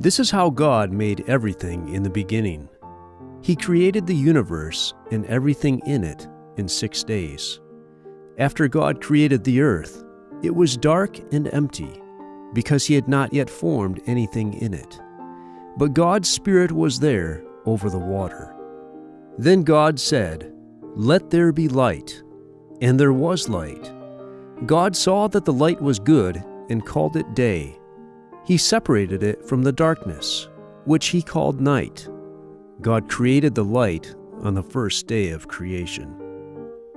This is how God made everything in the beginning. He created the universe and everything in it in 6 days. After God created the earth, it was dark and empty, because He had not yet formed anything in it. But God's Spirit was there over the water. Then God said, "Let there be light," and there was light. God saw that the light was good and called it day. He separated it from the darkness, which He called night. God created the light on the first day of creation.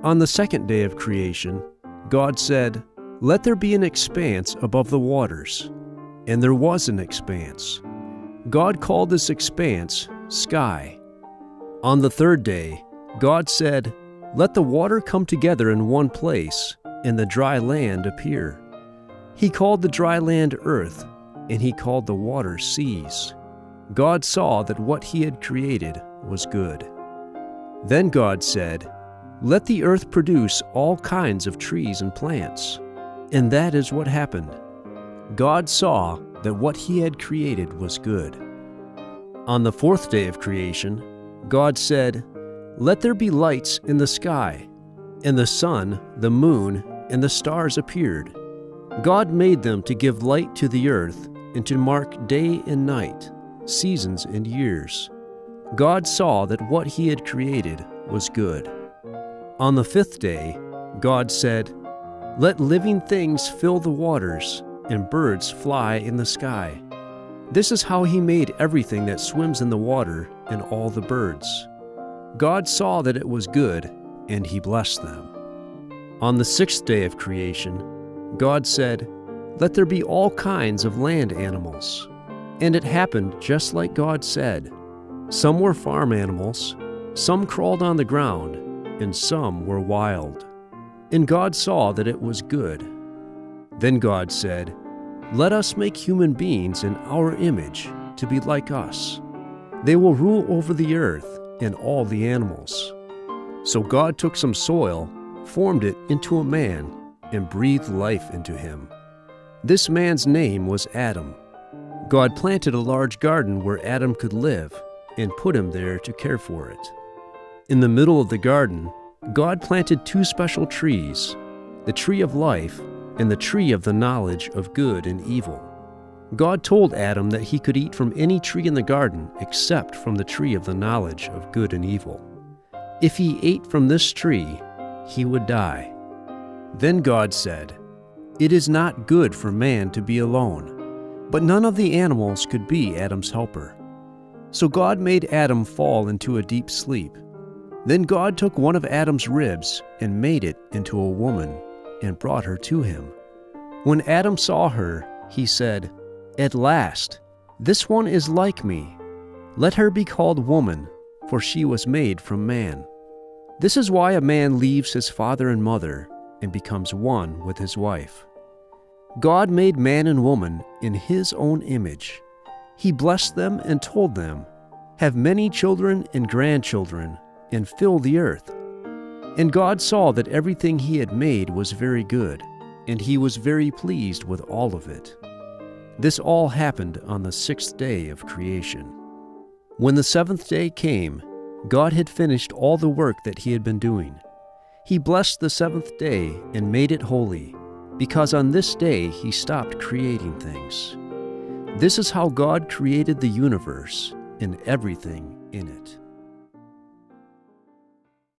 On the second day of creation, God said, "Let there be an expanse above the waters." And there was an expanse. God called this expanse sky. On the third day, God said, "Let the water come together in one place, and the dry land appear." He called the dry land earth, and He called the water seas. God saw that what He had created was good. Then God said, "Let the earth produce all kinds of trees and plants." And that is what happened. God saw that what He had created was good. On the fourth day of creation, God said, "Let there be lights in the sky." And the sun, the moon, and the stars appeared. God made them to give light to the earth and to mark day and night, seasons and years. God saw that what He had created was good. On the fifth day, God said, "Let living things fill the waters and birds fly in the sky." This is how He made everything that swims in the water and all the birds. God saw that it was good, and He blessed them. On the sixth day of creation, God said, "Let there be all kinds of land animals." And it happened just like God said. Some were farm animals, some crawled on the ground, and some were wild. And God saw that it was good. Then God said, "Let us make human beings in our image to be like us. They will rule over the earth and all the animals." So God took some soil, formed it into a man, and breathed life into him. This man's name was Adam. God planted a large garden where Adam could live and put him there to care for it. In the middle of the garden, God planted 2 special trees, the tree of life and the tree of the knowledge of good and evil. God told Adam that he could eat from any tree in the garden except from the tree of the knowledge of good and evil. If he ate from this tree, he would die. Then God said, "It is not good for man to be alone." But none of the animals could be Adam's helper. So God made Adam fall into a deep sleep. Then God took one of Adam's ribs and made it into a woman and brought her to him. When Adam saw her, he said, "At last, this one is like me. Let her be called woman, for she was made from man." This is why a man leaves his father and mother and becomes one with his wife. God made man and woman in His own image. He blessed them and told them, "Have many children and grandchildren, and fill the earth." And God saw that everything He had made was very good, and He was very pleased with all of it. This all happened on the 6th day of creation. When the 7th day came, God had finished all the work that He had been doing. He blessed the 7th day and made it holy, because on this day He stopped creating things. This is how God created the universe and everything in it.